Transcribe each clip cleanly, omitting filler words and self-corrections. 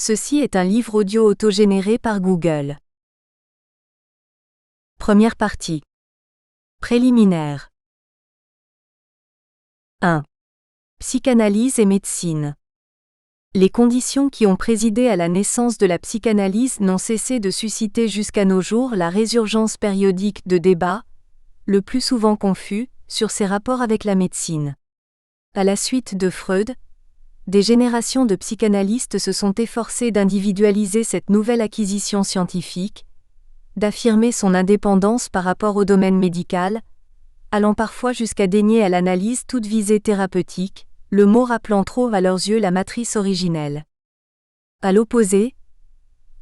Ceci est un livre audio autogénéré par Google. Première partie. Préliminaire. 1. Psychanalyse et médecine. Les conditions qui ont présidé à la naissance de la psychanalyse n'ont cessé de susciter jusqu'à nos jours la résurgence périodique de débats, le plus souvent confus, sur ses rapports avec la médecine. À la suite de Freud, des générations de psychanalystes se sont efforcés d'individualiser cette nouvelle acquisition scientifique, d'affirmer son indépendance par rapport au domaine médical, allant parfois jusqu'à dénier à l'analyse toute visée thérapeutique, le mot rappelant trop à leurs yeux la matrice originelle. À l'opposé,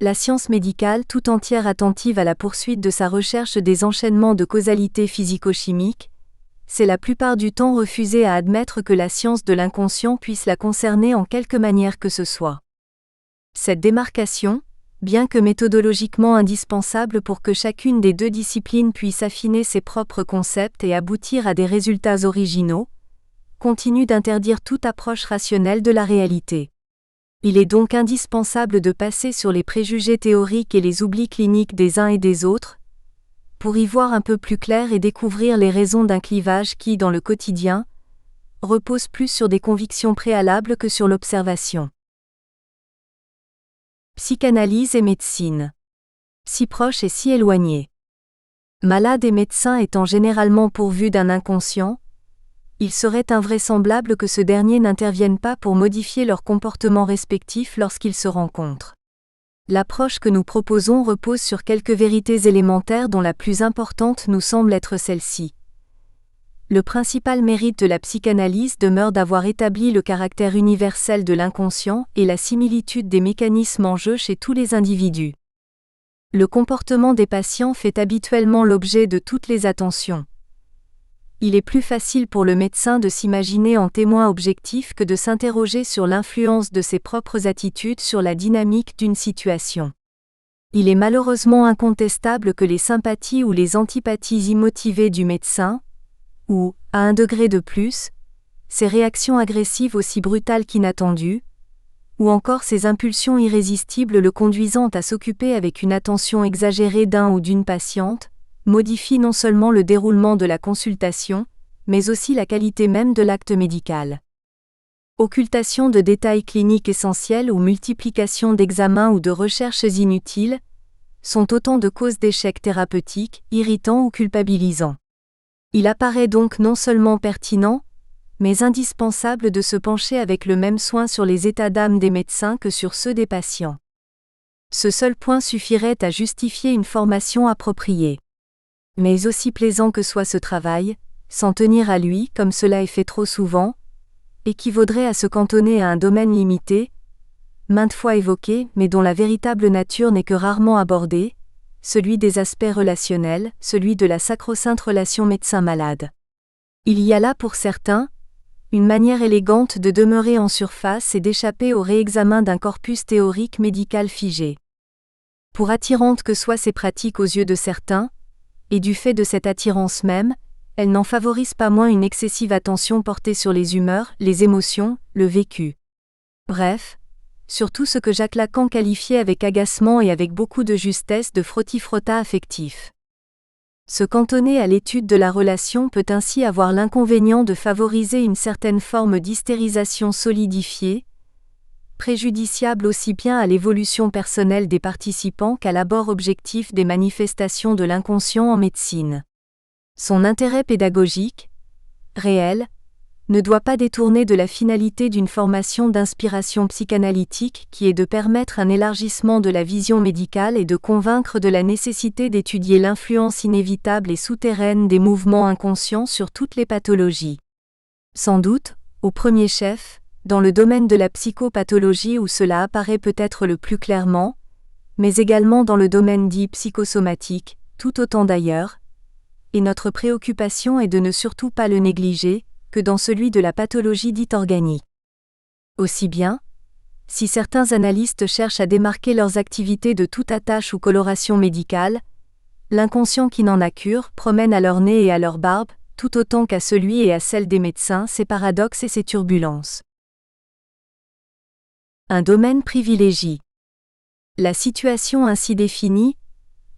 la science médicale tout entière attentive à la poursuite de sa recherche des enchaînements de causalité physico-chimique, s'est la plupart du temps refusée à admettre que la science de l'inconscient puisse la concerner en quelque manière que ce soit. Cette démarcation, bien que méthodologiquement indispensable pour que chacune des deux disciplines puisse affiner ses propres concepts et aboutir à des résultats originaux, continue d'interdire toute approche rationnelle de la réalité. Il est donc indispensable de passer sur les préjugés théoriques et les oublis cliniques des uns et des autres, pour y voir un peu plus clair et découvrir les raisons d'un clivage qui, dans le quotidien, repose plus sur des convictions préalables que sur l'observation. Psychanalyse et médecine. Si proches et si éloignés. Malades et médecins étant généralement pourvus d'un inconscient, il serait invraisemblable que ce dernier n'intervienne pas pour modifier leur comportement respectif lorsqu'ils se rencontrent. L'approche que nous proposons repose sur quelques vérités élémentaires dont la plus importante nous semble être celle-ci. Le principal mérite de la psychanalyse demeure d'avoir établi le caractère universel de l'inconscient et la similitude des mécanismes en jeu chez tous les individus. Le comportement des patients fait habituellement l'objet de toutes les attentions. Il est plus facile pour le médecin de s'imaginer en témoin objectif que de s'interroger sur l'influence de ses propres attitudes sur la dynamique d'une situation. Il est malheureusement incontestable que les sympathies ou les antipathies immotivées du médecin, ou, à un degré de plus, ses réactions agressives aussi brutales qu'inattendues, ou encore ses impulsions irrésistibles le conduisant à s'occuper avec une attention exagérée d'un ou d'une patiente, modifie non seulement le déroulement de la consultation, mais aussi la qualité même de l'acte médical. Occultation de détails cliniques essentiels ou multiplication d'examens ou de recherches inutiles sont autant de causes d'échecs thérapeutiques, irritants ou culpabilisants. Il apparaît donc non seulement pertinent, mais indispensable de se pencher avec le même soin sur les états d'âme des médecins que sur ceux des patients. Ce seul point suffirait à justifier une formation appropriée. Mais aussi plaisant que soit ce travail, s'en tenir à lui, comme cela est fait trop souvent, équivaudrait à se cantonner à un domaine limité, maintes fois évoqué, mais dont la véritable nature n'est que rarement abordée, celui des aspects relationnels, celui de la sacro-sainte relation médecin-malade. Il y a là pour certains, une manière élégante de demeurer en surface et d'échapper au réexamen d'un corpus théorique médical figé. Pour attirantes que soient ces pratiques aux yeux de certains, et du fait de cette attirance même, elles n'en favorisent pas moins une excessive attention portée sur les humeurs, les émotions, le vécu. Bref, sur tout ce que Jacques Lacan qualifiait avec agacement et avec beaucoup de justesse de frottis-frottas affectif. Se cantonner à l'étude de la relation peut ainsi avoir l'inconvénient de favoriser une certaine forme d'hystérisation solidifiée, préjudiciable aussi bien à l'évolution personnelle des participants qu'à l'abord objectif des manifestations de l'inconscient en médecine. Son intérêt pédagogique, réel, ne doit pas détourner de la finalité d'une formation d'inspiration psychanalytique qui est de permettre un élargissement de la vision médicale et de convaincre de la nécessité d'étudier l'influence inévitable et souterraine des mouvements inconscients sur toutes les pathologies. Sans doute, au premier chef, dans le domaine de la psychopathologie où cela apparaît peut-être le plus clairement, mais également dans le domaine dit psychosomatique, tout autant d'ailleurs, et notre préoccupation est de ne surtout pas le négliger, que dans celui de la pathologie dite organique. Aussi bien, si certains analystes cherchent à démarquer leurs activités de toute attache ou coloration médicale, l'inconscient qui n'en a cure promène à leur nez et à leur barbe, tout autant qu'à celui et à celle des médecins ses paradoxes et ses turbulences. Un domaine privilégié. La situation ainsi définie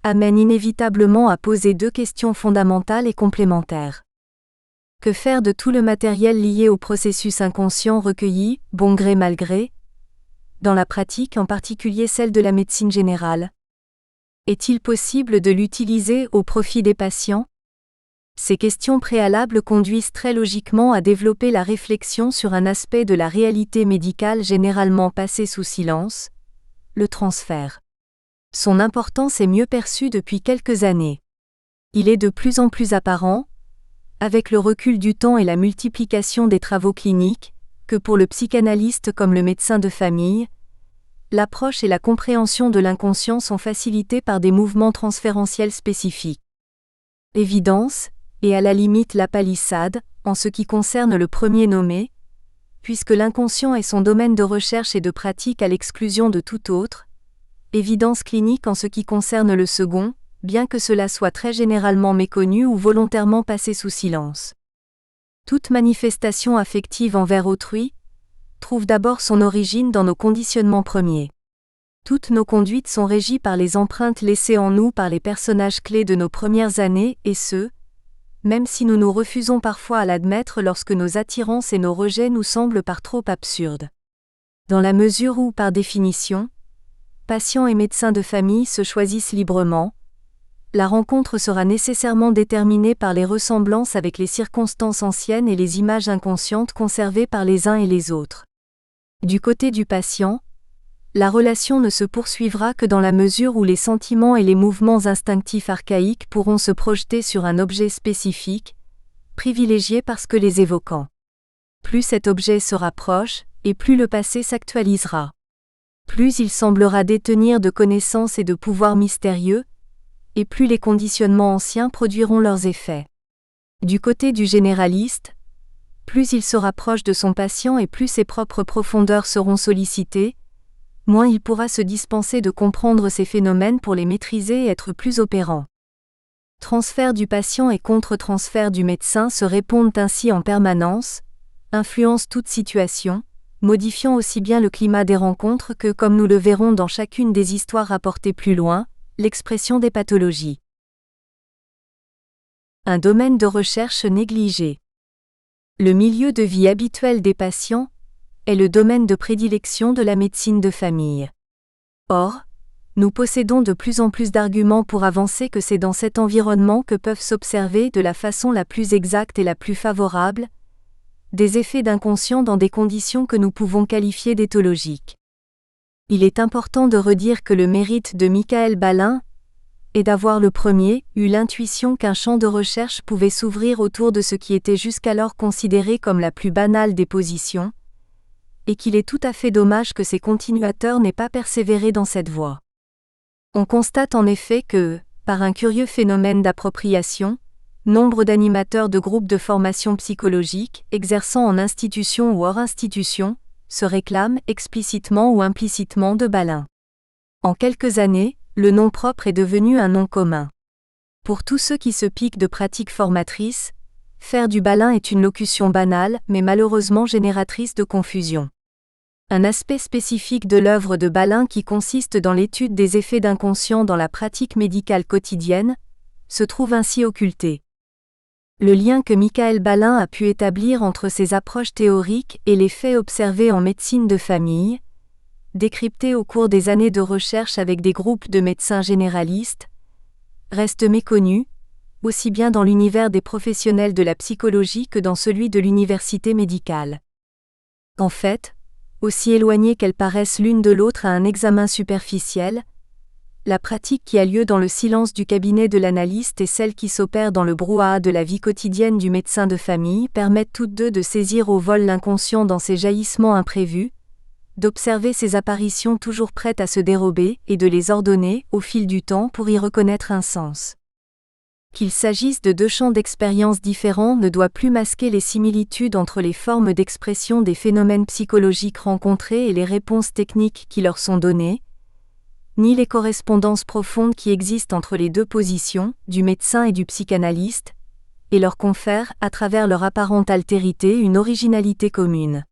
amène inévitablement à poser deux questions fondamentales et complémentaires. Que faire de tout le matériel lié au processus inconscient recueilli, bon gré mal gré, dans la pratique, en particulier celle de la médecine générale? Est-il possible de l'utiliser au profit des patients? Ces questions préalables conduisent très logiquement à développer la réflexion sur un aspect de la réalité médicale généralement passé sous silence, le transfert. Son importance est mieux perçue depuis quelques années. Il est de plus en plus apparent, avec le recul du temps et la multiplication des travaux cliniques, que pour le psychanalyste comme le médecin de famille, l'approche et la compréhension de l'inconscient sont facilitées par des mouvements transférentiels spécifiques. Évidence, et à la limite la palissade, en ce qui concerne le premier nommé, puisque l'inconscient est son domaine de recherche et de pratique à l'exclusion de tout autre. Évidence clinique en ce qui concerne le second, bien que cela soit très généralement méconnu ou volontairement passé sous silence. Toute manifestation affective envers autrui trouve d'abord son origine dans nos conditionnements premiers. Toutes nos conduites sont régies par les empreintes laissées en nous par les personnages clés de nos premières années, et ce, même si nous nous refusons parfois à l'admettre lorsque nos attirances et nos rejets nous semblent par trop absurdes. Dans la mesure où, par définition, patients et médecins de famille se choisissent librement, la rencontre sera nécessairement déterminée par les ressemblances avec les circonstances anciennes et les images inconscientes conservées par les uns et les autres. Du côté du patient, la relation ne se poursuivra que dans la mesure où les sentiments et les mouvements instinctifs archaïques pourront se projeter sur un objet spécifique, privilégié parce que les évoquant. Plus cet objet se rapproche, et plus le passé s'actualisera. Plus il semblera détenir de connaissances et de pouvoirs mystérieux, et plus les conditionnements anciens produiront leurs effets. Du côté du généraliste, plus il se rapproche de son patient et plus ses propres profondeurs seront sollicitées, moins il pourra se dispenser de comprendre ces phénomènes pour les maîtriser et être plus opérant. Transfert du patient et contre-transfert du médecin se répondent ainsi en permanence, influencent toute situation, modifiant aussi bien le climat des rencontres que, comme nous le verrons dans chacune des histoires rapportées plus loin, l'expression des pathologies. Un domaine de recherche négligé. Le milieu de vie habituel des patients est le domaine de prédilection de la médecine de famille. Or, nous possédons de plus en plus d'arguments pour avancer que c'est dans cet environnement que peuvent s'observer de la façon la plus exacte et la plus favorable des effets d'inconscient dans des conditions que nous pouvons qualifier d'éthologiques. Il est important de redire que le mérite de Michael Balin est d'avoir le premier eu l'intuition qu'un champ de recherche pouvait s'ouvrir autour de ce qui était jusqu'alors considéré comme la plus banale des positions, et qu'il est tout à fait dommage que ses continuateurs n'aient pas persévéré dans cette voie. On constate en effet que, par un curieux phénomène d'appropriation, nombre d'animateurs de groupes de formation psychologique, exerçant en institution ou hors institution, se réclament explicitement ou implicitement de Balin. En quelques années, le nom propre est devenu un nom commun. Pour tous ceux qui se piquent de pratiques formatrices, faire du Balin est une locution banale, mais malheureusement génératrice de confusion. Un aspect spécifique de l'œuvre de Balin qui consiste dans l'étude des effets d'inconscient dans la pratique médicale quotidienne, se trouve ainsi occulté. Le lien que Michael Balin a pu établir entre ses approches théoriques et les faits observés en médecine de famille, décryptés au cours des années de recherche avec des groupes de médecins généralistes, reste méconnu, aussi bien dans l'univers des professionnels de la psychologie que dans celui de l'université médicale. En fait, aussi éloignées qu'elles paraissent l'une de l'autre à un examen superficiel, la pratique qui a lieu dans le silence du cabinet de l'analyste et celle qui s'opère dans le brouhaha de la vie quotidienne du médecin de famille permettent toutes deux de saisir au vol l'inconscient dans ses jaillissements imprévus, d'observer ses apparitions toujours prêtes à se dérober et de les ordonner, au fil du temps, pour y reconnaître un sens. Qu'il s'agisse de deux champs d'expérience différents ne doit plus masquer les similitudes entre les formes d'expression des phénomènes psychologiques rencontrés et les réponses techniques qui leur sont données, ni les correspondances profondes qui existent entre les deux positions, du médecin et du psychanalyste, et leur confèrent, à travers leur apparente altérité, une originalité commune.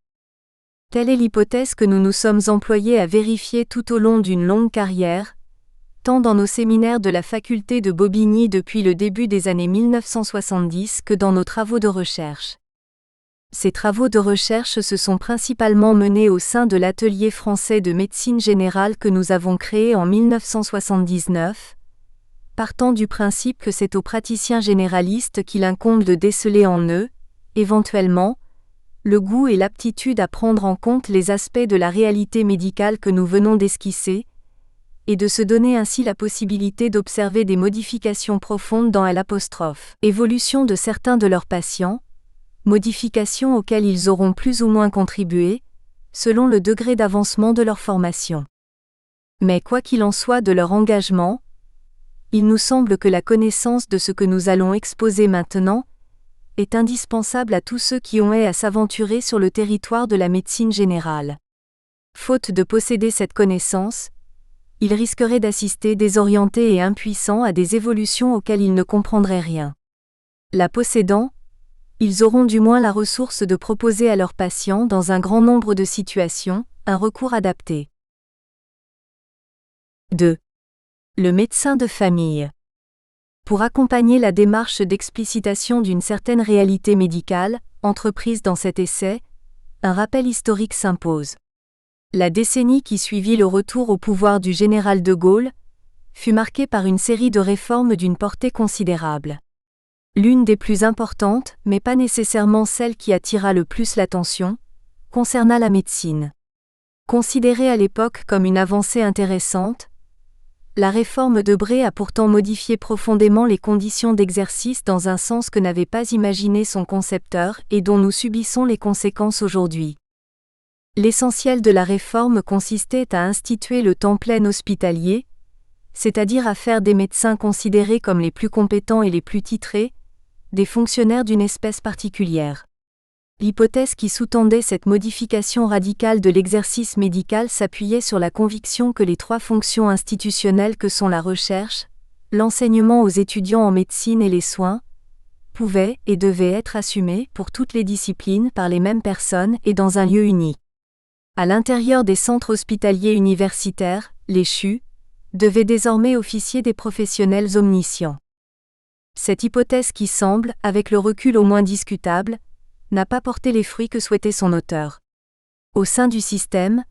Telle est l'hypothèse que nous nous sommes employés à vérifier tout au long d'une longue carrière, tant dans nos séminaires de la faculté de Bobigny depuis le début des années 1970 que dans nos travaux de recherche. Ces travaux de recherche se sont principalement menés au sein de l'Atelier français de médecine générale que nous avons créé en 1979, partant du principe que c'est aux praticiens généralistes qu'il incombe de déceler en eux, éventuellement, le goût et l'aptitude à prendre en compte les aspects de la réalité médicale que nous venons d'esquisser, et de se donner ainsi la possibilité d'observer des modifications profondes dans l'évolution de certains de leurs patients, modifications auxquelles ils auront plus ou moins contribué, selon le degré d'avancement de leur formation. Mais quoi qu'il en soit de leur engagement, il nous semble que la connaissance de ce que nous allons exposer maintenant est indispensable à tous ceux qui ont à s'aventurer sur le territoire de la médecine générale. Faute de posséder cette connaissance, ils risqueraient d'assister désorientés et impuissants à des évolutions auxquelles ils ne comprendraient rien. La possédant, ils auront du moins la ressource de proposer à leurs patients dans un grand nombre de situations, un recours adapté. 2. Le médecin de famille. Pour accompagner la démarche d'explicitation d'une certaine réalité médicale, entreprise dans cet essai, un rappel historique s'impose. La décennie qui suivit le retour au pouvoir du général de Gaulle fut marquée par une série de réformes d'une portée considérable. L'une des plus importantes, mais pas nécessairement celle qui attira le plus l'attention, concerna la médecine. Considérée à l'époque comme une avancée intéressante, la réforme Debré a pourtant modifié profondément les conditions d'exercice dans un sens que n'avait pas imaginé son concepteur et dont nous subissons les conséquences aujourd'hui. L'essentiel de la réforme consistait à instituer le temps plein hospitalier, c'est-à-dire à faire des médecins considérés comme les plus compétents et les plus titrés, des fonctionnaires d'une espèce particulière. L'hypothèse qui sous-tendait cette modification radicale de l'exercice médical s'appuyait sur la conviction que les trois fonctions institutionnelles que sont la recherche, l'enseignement aux étudiants en médecine et les soins, pouvaient et devaient être assumées pour toutes les disciplines par les mêmes personnes et dans un lieu uni. À l'intérieur des centres hospitaliers universitaires, les CHU, devaient désormais officier des professionnels omniscients. Cette hypothèse qui semble, avec le recul au moins discutable, n'a pas porté les fruits que souhaitait son auteur. Au sein du système,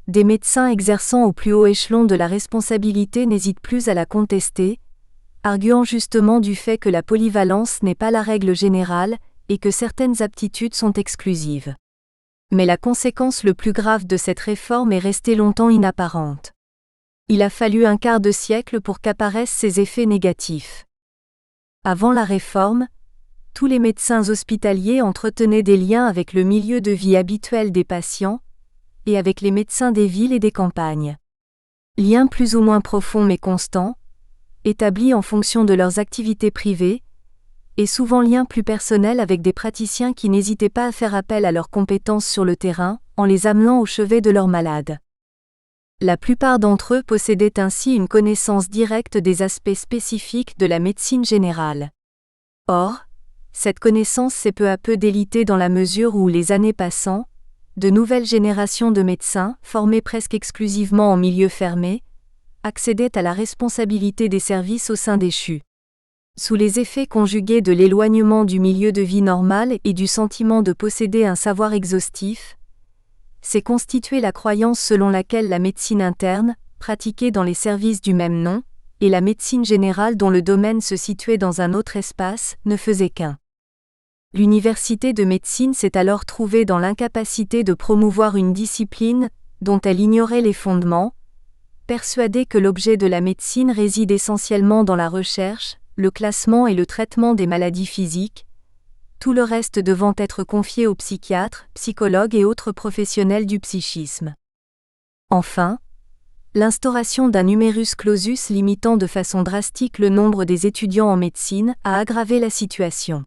des médecins exerçant au plus haut échelon de la responsabilité n'hésitent plus à la contester, arguant justement du fait que la polyvalence n'est pas la règle générale et que certaines aptitudes sont exclusives. Mais la conséquence le plus grave de cette réforme est restée longtemps inapparente. Il a fallu un quart de siècle pour qu'apparaissent ses effets négatifs. Avant la réforme, tous les médecins hospitaliers entretenaient des liens avec le milieu de vie habituel des patients et avec les médecins des villes et des campagnes. Liens plus ou moins profonds mais constants, établis en fonction de leurs activités privées, et souvent liens plus personnels avec des praticiens qui n'hésitaient pas à faire appel à leurs compétences sur le terrain, en les amenant au chevet de leurs malades. La plupart d'entre eux possédaient ainsi une connaissance directe des aspects spécifiques de la médecine générale. Or, cette connaissance s'est peu à peu délitée dans la mesure où, les années passant, de nouvelles générations de médecins, formés presque exclusivement en milieu fermé, accédaient à la responsabilité des services au sein des CHU. Sous les effets conjugués de l'éloignement du milieu de vie normal et du sentiment de posséder un savoir exhaustif, s'est constituée la croyance selon laquelle la médecine interne, pratiquée dans les services du même nom, et la médecine générale dont le domaine se situait dans un autre espace, ne faisaient qu'un. L'université de médecine s'est alors trouvée dans l'incapacité de promouvoir une discipline dont elle ignorait les fondements, persuadée que l'objet de la médecine réside essentiellement dans la recherche, le classement et le traitement des maladies physiques, tout le reste devant être confié aux psychiatres, psychologues et autres professionnels du psychisme. Enfin, l'instauration d'un numerus clausus limitant de façon drastique le nombre des étudiants en médecine a aggravé la situation.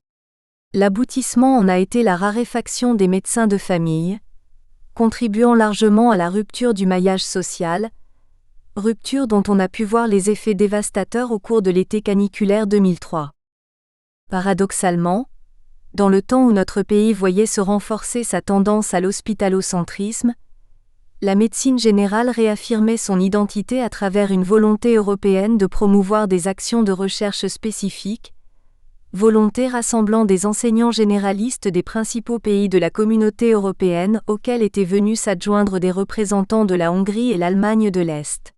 L'aboutissement en a été la raréfaction des médecins de famille, contribuant largement à la rupture du maillage social, rupture dont on a pu voir les effets dévastateurs au cours de l'été caniculaire 2003. Paradoxalement, dans le temps où notre pays voyait se renforcer sa tendance à l'hospitalocentrisme, la médecine générale réaffirmait son identité à travers une volonté européenne de promouvoir des actions de recherche spécifiques, volonté rassemblant des enseignants généralistes des principaux pays de la communauté européenne auxquels étaient venus s'adjoindre des représentants de la Hongrie et l'Allemagne de l'Est.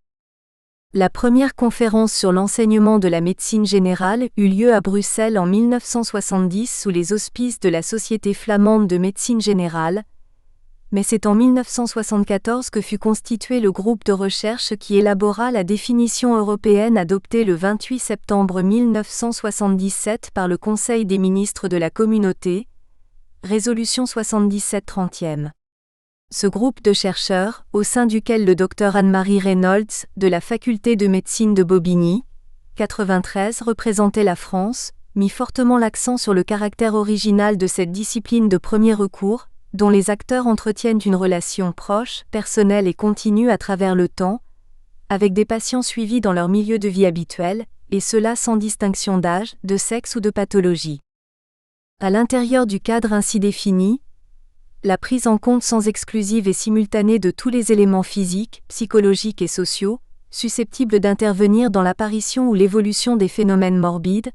La première conférence sur l'enseignement de la médecine générale eut lieu à Bruxelles en 1970 sous les auspices de la Société flamande de médecine générale, mais c'est en 1974 que fut constitué le groupe de recherche qui élabora la définition européenne adoptée le 28 septembre 1977 par le Conseil des ministres de la Communauté, résolution 77/30e. Ce groupe de chercheurs, au sein duquel le Dr Anne-Marie Reynolds, de la faculté de médecine de Bobigny, 93 représentait la France, mit fortement l'accent sur le caractère original de cette discipline de premier recours, dont les acteurs entretiennent une relation proche, personnelle et continue à travers le temps, avec des patients suivis dans leur milieu de vie habituel, et cela sans distinction d'âge, de sexe ou de pathologie. À l'intérieur du cadre ainsi défini, la prise en compte sans exclusive et simultanée de tous les éléments physiques, psychologiques et sociaux, susceptibles d'intervenir dans l'apparition ou l'évolution des phénomènes morbides,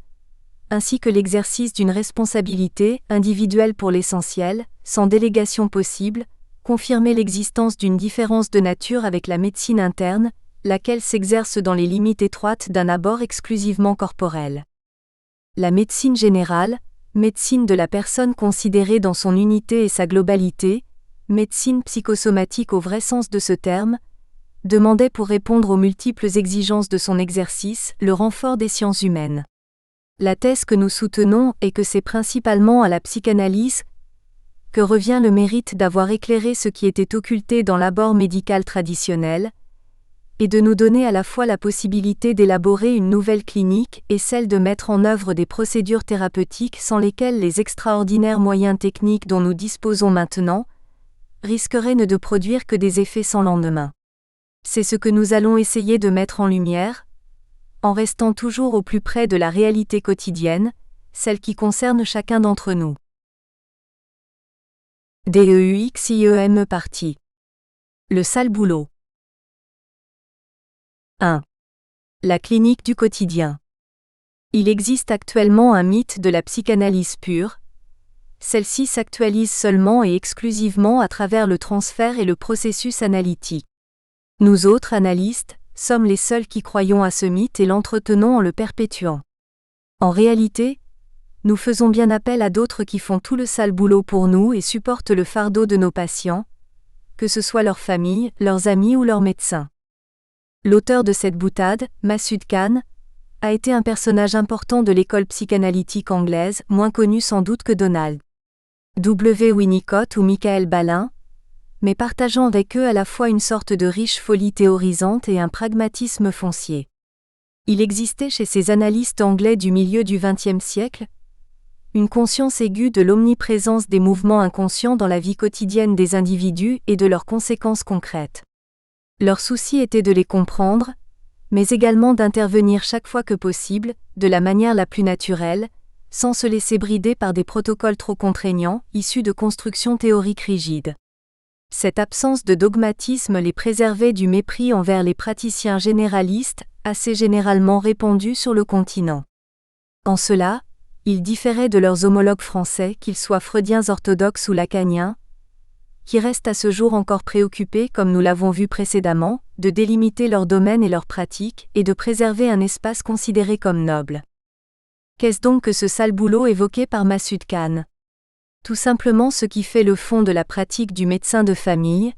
ainsi que l'exercice d'une responsabilité individuelle pour l'essentiel, sans délégation possible, confirmer l'existence d'une différence de nature avec la médecine interne, laquelle s'exerce dans les limites étroites d'un abord exclusivement corporel. La médecine générale, médecine de la personne considérée dans son unité et sa globalité, médecine psychosomatique au vrai sens de ce terme, demandait pour répondre aux multiples exigences de son exercice le renfort des sciences humaines. La thèse que nous soutenons est que c'est principalement à la psychanalyse que revient le mérite d'avoir éclairé ce qui était occulté dans l'abord médical traditionnel, et de nous donner à la fois la possibilité d'élaborer une nouvelle clinique et celle de mettre en œuvre des procédures thérapeutiques sans lesquelles les extraordinaires moyens techniques dont nous disposons maintenant risqueraient ne de produire que des effets sans lendemain. C'est ce que nous allons essayer de mettre en lumière, en restant toujours au plus près de la réalité quotidienne, celle qui concerne chacun d'entre nous. DEUXIEME partie. Le sale boulot. 1. La clinique du quotidien. Il existe actuellement un mythe de la psychanalyse pure. Celle-ci s'actualise seulement et exclusivement à travers le transfert et le processus analytique. Nous autres analystes, sommes les seuls qui croyons à ce mythe et l'entretenons en le perpétuant. En réalité, nous faisons bien appel à d'autres qui font tout le sale boulot pour nous et supportent le fardeau de nos patients, que ce soit leur famille, leurs amis ou leurs médecins. L'auteur de cette boutade, Masood Khan, a été un personnage important de l'école psychanalytique anglaise, moins connu sans doute que Donald W. Winnicott ou Michael Balin, mais partageant avec eux à la fois une sorte de riche folie théorisante et un pragmatisme foncier. Il existait chez ces analystes anglais du milieu du XXe siècle une conscience aiguë de l'omniprésence des mouvements inconscients dans la vie quotidienne des individus et de leurs conséquences concrètes. Leur souci était de les comprendre, mais également d'intervenir chaque fois que possible, de la manière la plus naturelle, sans se laisser brider par des protocoles trop contraignants, issus de constructions théoriques rigides. Cette absence de dogmatisme les préservait du mépris envers les praticiens généralistes, assez généralement répandus sur le continent. En cela, ils différaient de leurs homologues français, qu'ils soient freudiens orthodoxes ou lacaniens, qui restent à ce jour encore préoccupés, comme nous l'avons vu précédemment, de délimiter leur domaine et leurs pratiques, et de préserver un espace considéré comme noble. Qu'est-ce donc que ce sale boulot évoqué par Masood Khan ? Tout simplement ce qui fait le fond de la pratique du médecin de famille,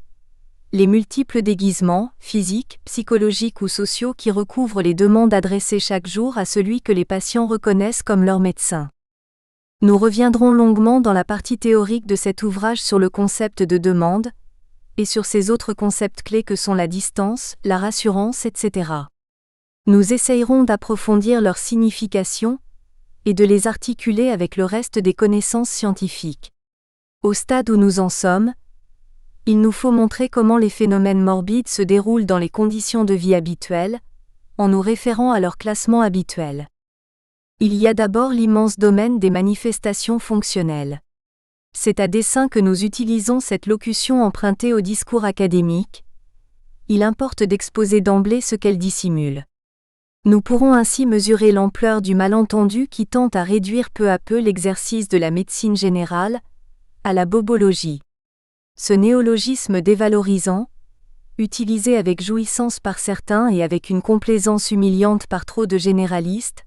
les multiples déguisements, physiques, psychologiques ou sociaux qui recouvrent les demandes adressées chaque jour à celui que les patients reconnaissent comme leur médecin. Nous reviendrons longuement dans la partie théorique de cet ouvrage sur le concept de demande, et sur ces autres concepts clés que sont la distance, la rassurance, etc. Nous essayerons d'approfondir leur signification, et de les articuler avec le reste des connaissances scientifiques. Au stade où nous en sommes, il nous faut montrer comment les phénomènes morbides se déroulent dans les conditions de vie habituelles, en nous référant à leur classement habituel. Il y a d'abord l'immense domaine des manifestations fonctionnelles. C'est à dessein que nous utilisons cette locution empruntée au discours académique. Il importe d'exposer d'emblée ce qu'elle dissimule. Nous pourrons ainsi mesurer l'ampleur du malentendu qui tend à réduire peu à peu l'exercice de la médecine générale à la bobologie. Ce néologisme dévalorisant, utilisé avec jouissance par certains et avec une complaisance humiliante par trop de généralistes,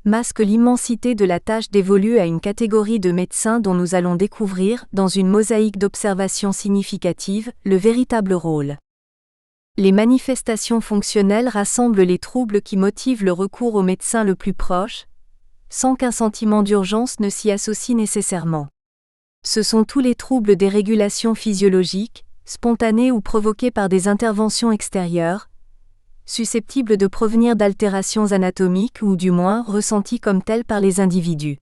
masque l'immensité de la tâche dévolue à une catégorie de médecins dont nous allons découvrir, dans une mosaïque d'observations significatives, le véritable rôle. Les manifestations fonctionnelles rassemblent les troubles qui motivent le recours au médecin le plus proche, sans qu'un sentiment d'urgence ne s'y associe nécessairement. Ce sont tous les troubles des régulations physiologiques, spontanées ou provoquées par des interventions extérieures, susceptibles de provenir d'altérations anatomiques ou du moins ressenties comme telles par les individus.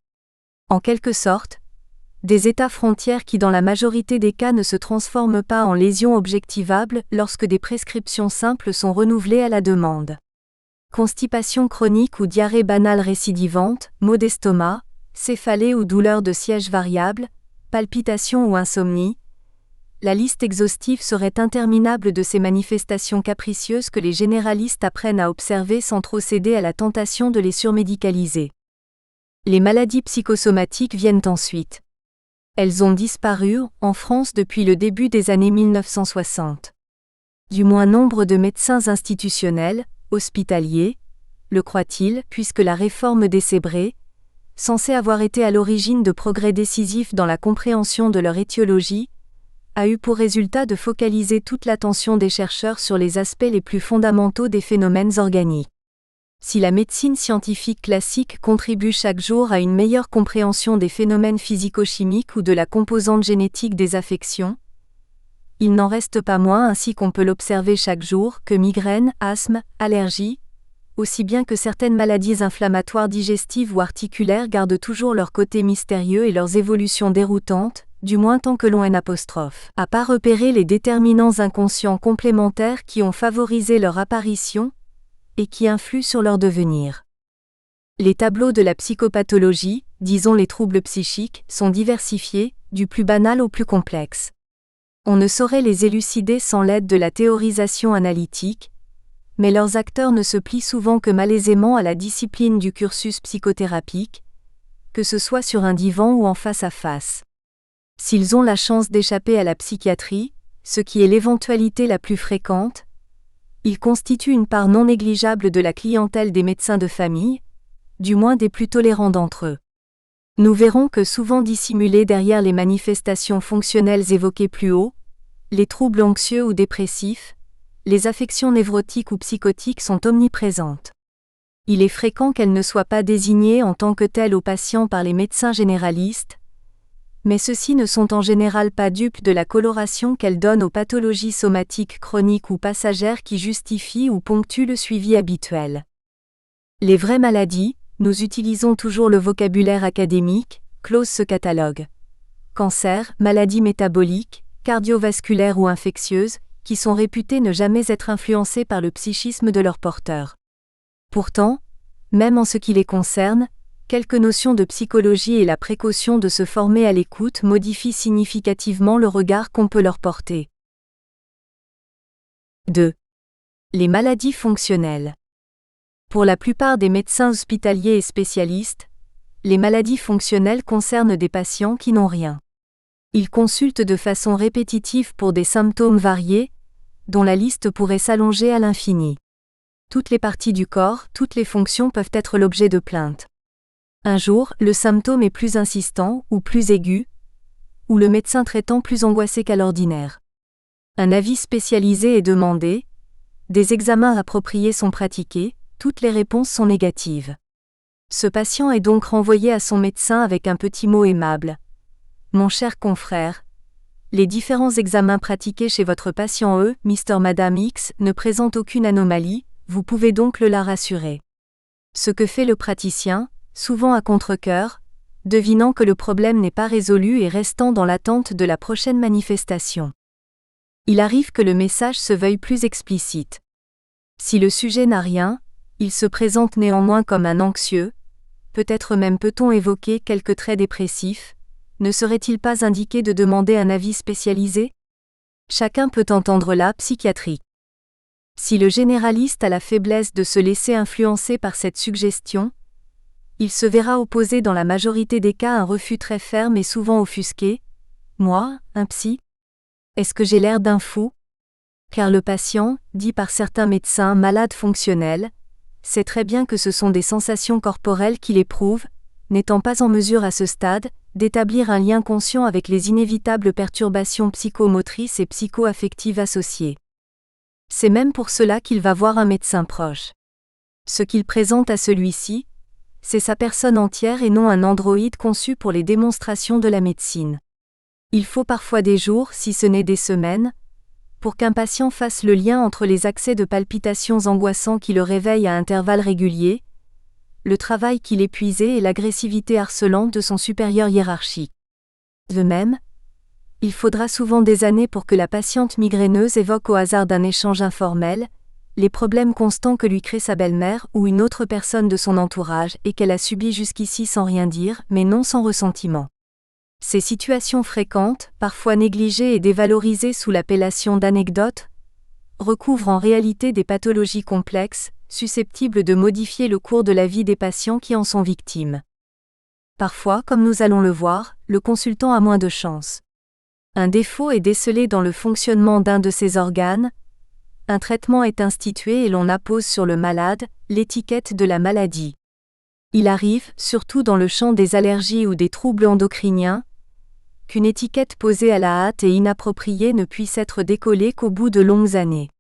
En quelque sorte, des états frontières qui dans la majorité des cas ne se transforment pas en lésions objectivables lorsque des prescriptions simples sont renouvelées à la demande. Constipation chronique ou diarrhée banale récidivante, maux d'estomac, céphalée ou douleur de siège variable, palpitations ou insomnie. La liste exhaustive serait interminable de ces manifestations capricieuses que les généralistes apprennent à observer sans trop céder à la tentation de les surmédicaliser. Les maladies psychosomatiques viennent ensuite. Elles ont disparu, en France depuis le début des années 1960. Du moins nombre de médecins institutionnels, hospitaliers, le croient-ils, puisque la réforme des Sébrés, censée avoir été à l'origine de progrès décisifs dans la compréhension de leur étiologie, a eu pour résultat de focaliser toute l'attention des chercheurs sur les aspects les plus fondamentaux des phénomènes organiques. Si la médecine scientifique classique contribue chaque jour à une meilleure compréhension des phénomènes physico-chimiques ou de la composante génétique des affections, il n'en reste pas moins, ainsi qu'on peut l'observer chaque jour, que migraines, asthme, allergies, aussi bien que certaines maladies inflammatoires digestives ou articulaires gardent toujours leur côté mystérieux et leurs évolutions déroutantes, du moins tant que l'on n'a pas repéré les déterminants inconscients complémentaires qui ont favorisé leur apparition et qui influent sur leur devenir. Les tableaux de la psychopathologie, disons les troubles psychiques, sont diversifiés, du plus banal au plus complexe. On ne saurait les élucider sans l'aide de la théorisation analytique, mais leurs acteurs ne se plient souvent que malaisément à la discipline du cursus psychothérapique, que ce soit sur un divan ou en face à face. S'ils ont la chance d'échapper à la psychiatrie, ce qui est l'éventualité la plus fréquente, ils constituent une part non négligeable de la clientèle des médecins de famille, du moins des plus tolérants d'entre eux. Nous verrons que souvent dissimulés derrière les manifestations fonctionnelles évoquées plus haut, les troubles anxieux ou dépressifs, les affections névrotiques ou psychotiques sont omniprésentes. Il est fréquent qu'elles ne soient pas désignées en tant que telles aux patients par les médecins généralistes, mais ceux-ci ne sont en général pas dupes de la coloration qu'elles donnent aux pathologies somatiques chroniques ou passagères qui justifient ou ponctuent le suivi habituel. Les vraies maladies, nous utilisons toujours le vocabulaire académique, close ce catalogue. Cancer, maladies métaboliques, cardiovasculaires ou infectieuses, qui sont réputées ne jamais être influencées par le psychisme de leurs porteurs. Pourtant, même en ce qui les concerne, quelques notions de psychologie et la précaution de se former à l'écoute modifient significativement le regard qu'on peut leur porter. 2. Les maladies fonctionnelles. Pour la plupart des médecins hospitaliers et spécialistes, les maladies fonctionnelles concernent des patients qui n'ont rien. Ils consultent de façon répétitive pour des symptômes variés, dont la liste pourrait s'allonger à l'infini. Toutes les parties du corps, toutes les fonctions peuvent être l'objet de plaintes. Un jour, le symptôme est plus insistant ou plus aigu, ou le médecin traitant plus angoissé qu'à l'ordinaire. Un avis spécialisé est demandé, des examens appropriés sont pratiqués, toutes les réponses sont négatives. Ce patient est donc renvoyé à son médecin avec un petit mot aimable. « Mon cher confrère, les différents examens pratiqués chez votre patient Mr. Madame X, ne présentent aucune anomalie, vous pouvez donc la rassurer. » Ce que fait le praticien, souvent à contre-cœur, devinant que le problème n'est pas résolu et restant dans l'attente de la prochaine manifestation. Il arrive que le message se veuille plus explicite. Si le sujet n'a rien, il se présente néanmoins comme un anxieux, peut-être même peut-on évoquer quelques traits dépressifs, ne serait-il pas indiqué de demander un avis spécialisé? Chacun peut entendre la psychiatrie. Si le généraliste a la faiblesse de se laisser influencer par cette suggestion, il se verra opposer dans la majorité des cas un refus très ferme et souvent offusqué. Moi, un psy? Est-ce que j'ai l'air d'un fou? Car le patient, dit par certains médecins malades fonctionnels, sait très bien que ce sont des sensations corporelles qu'il éprouve, n'étant pas en mesure à ce stade d'établir un lien conscient avec les inévitables perturbations psychomotrices et psycho-affectives associées. C'est même pour cela qu'il va voir un médecin proche. Ce qu'il présente à celui-ci, c'est sa personne entière et non un androïde conçu pour les démonstrations de la médecine. Il faut parfois des jours, si ce n'est des semaines, pour qu'un patient fasse le lien entre les accès de palpitations angoissants qui le réveillent à intervalles réguliers, le travail qui l'épuisait et l'agressivité harcelante de son supérieur hiérarchique. De même, il faudra souvent des années pour que la patiente migraineuse évoque au hasard d'un échange informel les problèmes constants que lui crée sa belle-mère ou une autre personne de son entourage et qu'elle a subis jusqu'ici sans rien dire, mais non sans ressentiment. Ces situations fréquentes, parfois négligées et dévalorisées sous l'appellation d'anecdotes, recouvrent en réalité des pathologies complexes, susceptibles de modifier le cours de la vie des patients qui en sont victimes. Parfois, comme nous allons le voir, le consultant a moins de chance. Un défaut est décelé dans le fonctionnement d'un de ses organes, un traitement est institué et l'on appose sur le malade l'étiquette de la maladie. Il arrive, surtout dans le champ des allergies ou des troubles endocriniens, qu'une étiquette posée à la hâte et inappropriée ne puisse être décollée qu'au bout de longues années.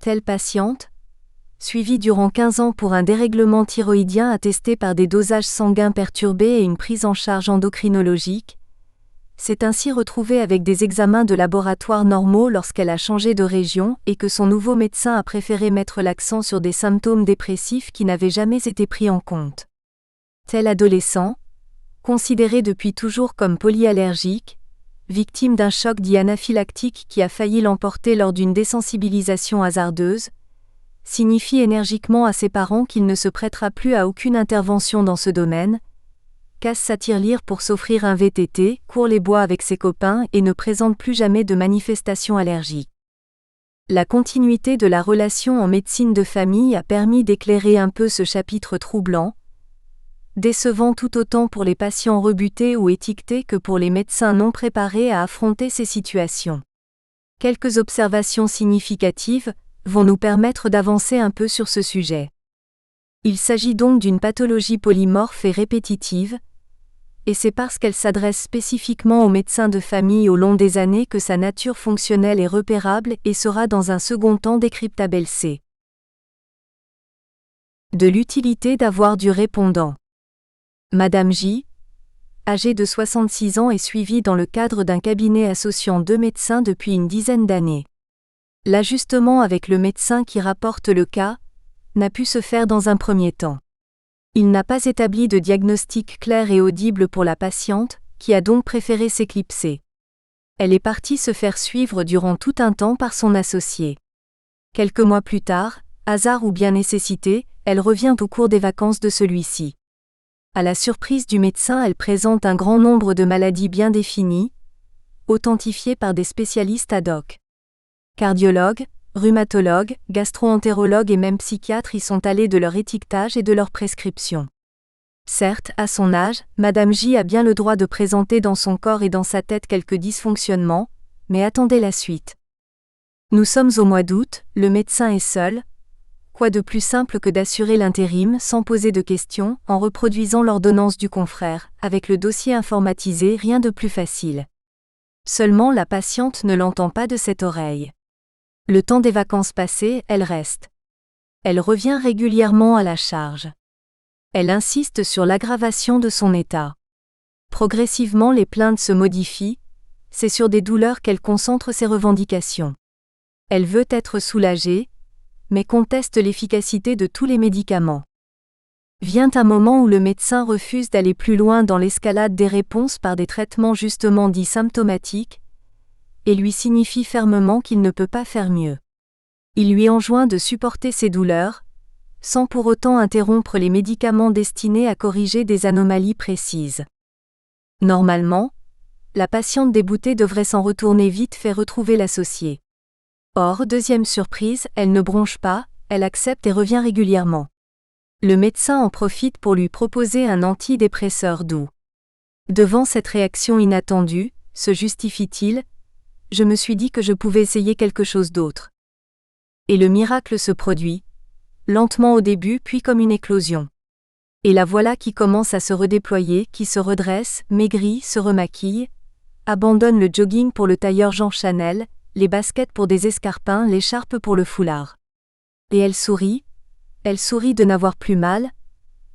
Telle patiente, suivie durant 15 ans pour un dérèglement thyroïdien attesté par des dosages sanguins perturbés et une prise en charge endocrinologique, s'est ainsi retrouvée avec des examens de laboratoire normaux lorsqu'elle a changé de région et que son nouveau médecin a préféré mettre l'accent sur des symptômes dépressifs qui n'avaient jamais été pris en compte. Tel adolescent, considéré depuis toujours comme polyallergique, victime d'un choc dit anaphylactique qui a failli l'emporter lors d'une désensibilisation hasardeuse, signifie énergiquement à ses parents qu'il ne se prêtera plus à aucune intervention dans ce domaine, casse sa tirelire pour s'offrir un VTT, court les bois avec ses copains et ne présente plus jamais de manifestations allergiques. La continuité de la relation en médecine de famille a permis d'éclairer un peu ce chapitre troublant, décevant tout autant pour les patients rebutés ou étiquetés que pour les médecins non préparés à affronter ces situations. Quelques observations significatives vont nous permettre d'avancer un peu sur ce sujet. Il s'agit donc d'une pathologie polymorphe et répétitive, et c'est parce qu'elle s'adresse spécifiquement aux médecins de famille au long des années que sa nature fonctionnelle est repérable et sera dans un second temps décryptable. C. De l'utilité d'avoir du répondant. Madame J, âgée de 66 ans, est suivie dans le cadre d'un cabinet associant 2 médecins depuis une dizaine d'années. L'ajustement avec le médecin qui rapporte le cas n'a pu se faire dans un premier temps. Il n'a pas établi de diagnostic clair et audible pour la patiente, qui a donc préféré s'éclipser. Elle est partie se faire suivre durant tout un temps par son associé. Quelques mois plus tard, hasard ou bien nécessité, elle revient au cours des vacances de celui-ci. À la surprise du médecin, elle présente un grand nombre de maladies bien définies, authentifiées par des spécialistes ad hoc. Cardiologues, rhumatologues, gastro-entérologues et même psychiatres y sont allés de leur étiquetage et de leur prescription. Certes, à son âge, Madame J a bien le droit de présenter dans son corps et dans sa tête quelques dysfonctionnements, mais attendez la suite. Nous sommes au mois d'août, le médecin est seul. Quoi de plus simple que d'assurer l'intérim sans poser de questions, en reproduisant l'ordonnance du confrère, avec le dossier informatisé, rien de plus facile. Seulement la patiente ne l'entend pas de cette oreille. Le temps des vacances passées, elle reste. Elle revient régulièrement à la charge. Elle insiste sur l'aggravation de son état. Progressivement, les plaintes se modifient, c'est sur des douleurs qu'elle concentre ses revendications. Elle veut être soulagée, mais conteste l'efficacité de tous les médicaments. Vient un moment où le médecin refuse d'aller plus loin dans l'escalade des réponses par des traitements justement dits symptomatiques, et lui signifie fermement qu'il ne peut pas faire mieux. Il lui enjoint de supporter ses douleurs, sans pour autant interrompre les médicaments destinés à corriger des anomalies précises. Normalement, la patiente déboutée devrait s'en retourner vite fait retrouver l'associé. Or, deuxième surprise, elle ne bronche pas, elle accepte et revient régulièrement. Le médecin en profite pour lui proposer un antidépresseur doux. Devant cette réaction inattendue, se justifie-t-il, je me suis dit que je pouvais essayer quelque chose d'autre. Et le miracle se produit, lentement au début puis comme une éclosion. Et la voilà qui commence à se redéployer, qui se redresse, maigrit, se remaquille, abandonne le jogging pour le tailleur Jean Chanel, les baskets pour des escarpins, l'écharpe pour le foulard. Et elle sourit de n'avoir plus mal,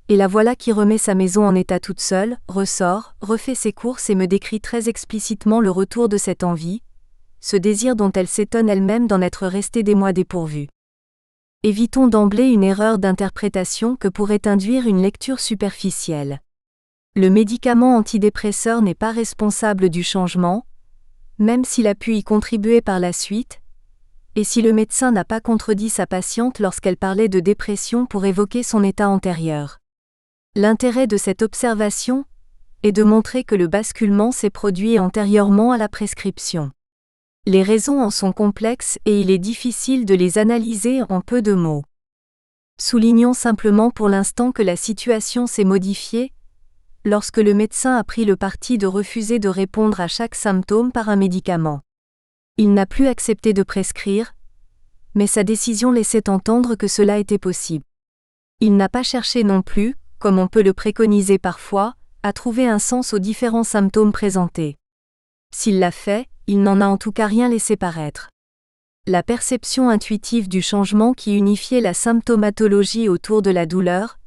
et la voilà qui remet sa maison en état toute seule, ressort, refait ses courses et me décrit très explicitement le retour de cette envie, ce désir dont elle s'étonne elle-même d'en être restée des mois dépourvue. Évitons d'emblée une erreur d'interprétation que pourrait induire une lecture superficielle. Le médicament antidépresseur n'est pas responsable du changement, même s'il a pu y contribuer par la suite, et si le médecin n'a pas contredit sa patiente lorsqu'elle parlait de dépression pour évoquer son état antérieur. L'intérêt de cette observation est de montrer que le basculement s'est produit antérieurement à la prescription. Les raisons en sont complexes et il est difficile de les analyser en peu de mots. Soulignons simplement pour l'instant que la situation s'est modifiée lorsque le médecin a pris le parti de refuser de répondre à chaque symptôme par un médicament. Il n'a plus accepté de prescrire, mais sa décision laissait entendre que cela était possible. Il n'a pas cherché non plus, comme on peut le préconiser parfois, à trouver un sens aux différents symptômes présentés. S'il l'a fait, il n'en a en tout cas rien laissé paraître. La perception intuitive du changement qui unifiait la symptomatologie autour de la douleur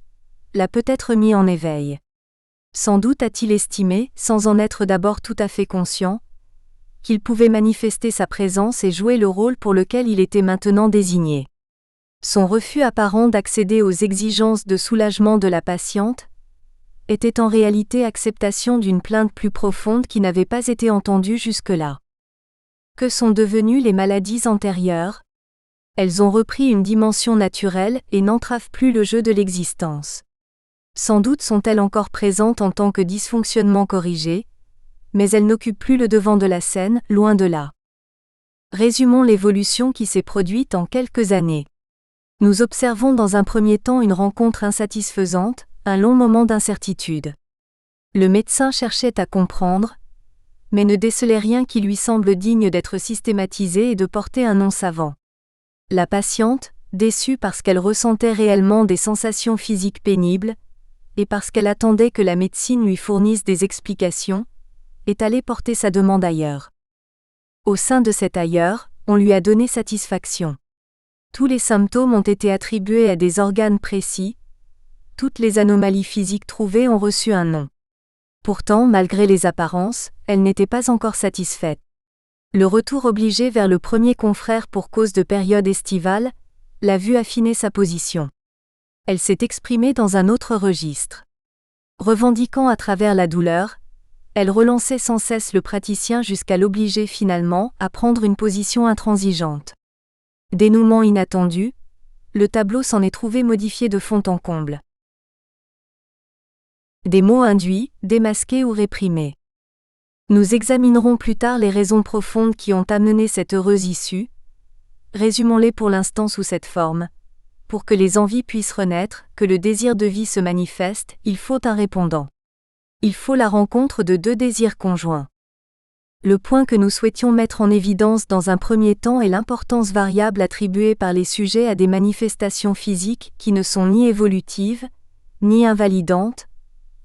l'a peut-être mis en éveil. Sans doute a-t-il estimé, sans en être d'abord tout à fait conscient, qu'il pouvait manifester sa présence et jouer le rôle pour lequel il était maintenant désigné. Son refus apparent d'accéder aux exigences de soulagement de la patiente était en réalité acceptation d'une plainte plus profonde qui n'avait pas été entendue jusque-là. Que sont devenues les maladies antérieures ? Elles ont repris une dimension naturelle et n'entravent plus le jeu de l'existence. Sans doute sont-elles encore présentes en tant que dysfonctionnement corrigé, mais elles n'occupent plus le devant de la scène, loin de là. Résumons l'évolution qui s'est produite en quelques années. Nous observons dans un premier temps une rencontre insatisfaisante, un long moment d'incertitude. Le médecin cherchait à comprendre, mais ne décelait rien qui lui semble digne d'être systématisé et de porter un nom savant. La patiente, déçue parce qu'elle ressentait réellement des sensations physiques pénibles, et parce qu'elle attendait que la médecine lui fournisse des explications, est allée porter sa demande ailleurs. Au sein de cet ailleurs, on lui a donné satisfaction. Tous les symptômes ont été attribués à des organes précis, toutes les anomalies physiques trouvées ont reçu un nom. Pourtant, malgré les apparences, elle n'était pas encore satisfaite. Le retour obligé vers le premier confrère pour cause de période estivale l'a vu affiner sa position. Elle s'est exprimée dans un autre registre. Revendiquant à travers la douleur, elle relançait sans cesse le praticien jusqu'à l'obliger finalement à prendre une position intransigeante. Dénouement inattendu, le tableau s'en est trouvé modifié de fond en comble. Des mots induits, démasqués ou réprimés. Nous examinerons plus tard les raisons profondes qui ont amené cette heureuse issue. Résumons-les pour l'instant sous cette forme. Pour que les envies puissent renaître, que le désir de vie se manifeste, il faut un répondant. Il faut la rencontre de deux désirs conjoints. Le point que nous souhaitions mettre en évidence dans un premier temps est l'importance variable attribuée par les sujets à des manifestations physiques qui ne sont ni évolutives, ni invalidantes,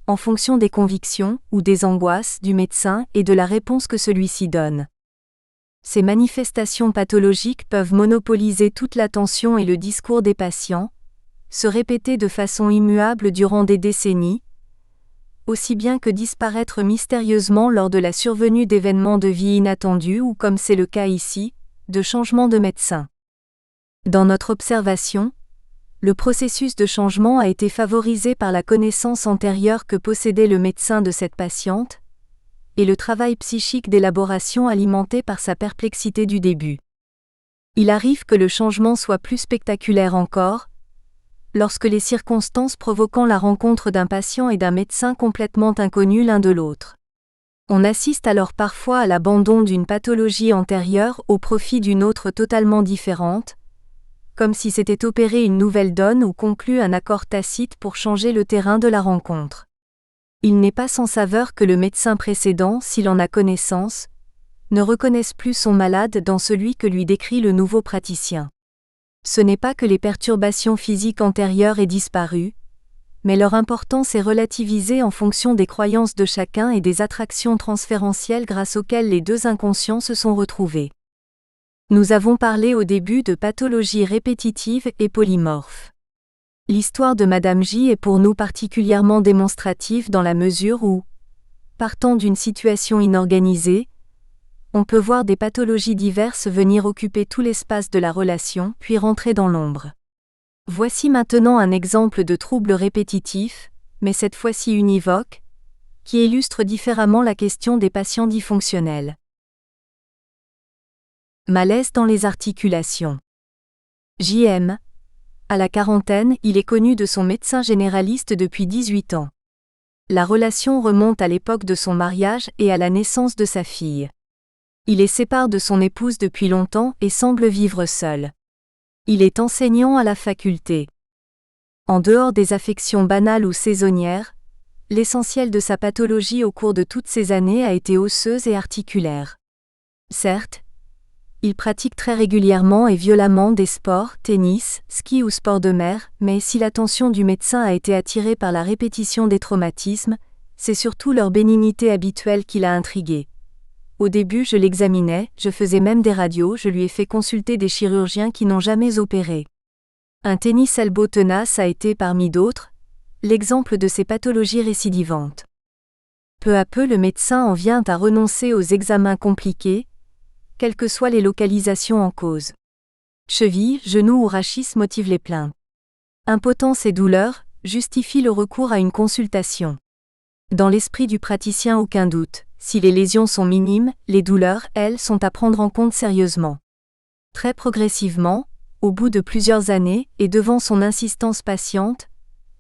en fonction des convictions ou des angoisses du médecin et de la réponse que celui-ci donne. Ces manifestations pathologiques peuvent monopoliser toute l'attention et le discours des patients, se répéter de façon immuable durant des décennies, aussi bien que disparaître mystérieusement lors de la survenue d'événements de vie inattendus ou, comme c'est le cas ici, de changements de médecin. Dans notre observation, le processus de changement a été favorisé par la connaissance antérieure que possédait le médecin de cette patiente, et le travail psychique d'élaboration alimenté par sa perplexité du début. Il arrive que le changement soit plus spectaculaire encore, lorsque les circonstances provoquant la rencontre d'un patient et d'un médecin complètement inconnus l'un de l'autre. On assiste alors parfois à l'abandon d'une pathologie antérieure au profit d'une autre totalement différente, comme si s'était opéré une nouvelle donne ou conclu un accord tacite pour changer le terrain de la rencontre. Il n'est pas sans saveur que le médecin précédent, s'il en a connaissance, ne reconnaisse plus son malade dans celui que lui décrit le nouveau praticien. Ce n'est pas que les perturbations physiques antérieures aient disparu, mais leur importance est relativisée en fonction des croyances de chacun et des attractions transférentielles grâce auxquelles les deux inconscients se sont retrouvés. Nous avons parlé au début de pathologies répétitives et polymorphes. L'histoire de Madame J est pour nous particulièrement démonstrative dans la mesure où, partant d'une situation inorganisée, on peut voir des pathologies diverses venir occuper tout l'espace de la relation puis rentrer dans l'ombre. Voici maintenant un exemple de trouble répétitif, mais cette fois-ci univoque, qui illustre différemment la question des patients dysfonctionnels. Malaise dans les articulations. JM. À la quarantaine, il est connu de son médecin généraliste depuis 18 ans. La relation remonte à l'époque de son mariage et à la naissance de sa fille. Il est séparé de son épouse depuis longtemps et semble vivre seul. Il est enseignant à la faculté. En dehors des affections banales ou saisonnières, l'essentiel de sa pathologie au cours de toutes ces années a été osseuse et articulaire. Certes, il pratique très régulièrement et violemment des sports, tennis, ski ou sport de mer, mais si l'attention du médecin a été attirée par la répétition des traumatismes, c'est surtout leur bénignité habituelle qui l'a intrigué. Au début, je l'examinais, je faisais même des radios, je lui ai fait consulter des chirurgiens qui n'ont jamais opéré. Un tennis elbow tenace a été, parmi d'autres, l'exemple de ces pathologies récidivantes. Peu à peu, le médecin en vient à renoncer aux examens compliqués, quelles que soient les localisations en cause. Cheville, genou ou rachis motivent les plaintes. Impotence et douleur justifient le recours à une consultation. Dans l'esprit du praticien, aucun doute. Si les lésions sont minimes, les douleurs, elles, sont à prendre en compte sérieusement. Très progressivement, au bout de plusieurs années, et devant son insistance patiente,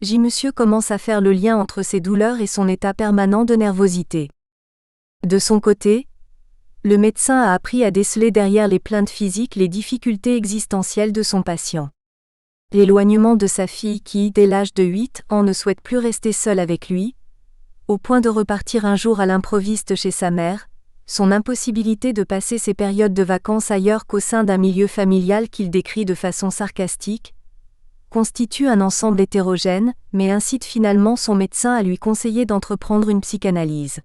Monsieur commence à faire le lien entre ses douleurs et son état permanent de nervosité. De son côté, le médecin a appris à déceler derrière les plaintes physiques les difficultés existentielles de son patient. L'éloignement de sa fille qui, dès l'âge de 8 ans, ne souhaite plus rester seule avec lui, au point de repartir un jour à l'improviste chez sa mère, son impossibilité de passer ses périodes de vacances ailleurs qu'au sein d'un milieu familial qu'il décrit de façon sarcastique, constitue un ensemble hétérogène, mais incite finalement son médecin à lui conseiller d'entreprendre une psychanalyse.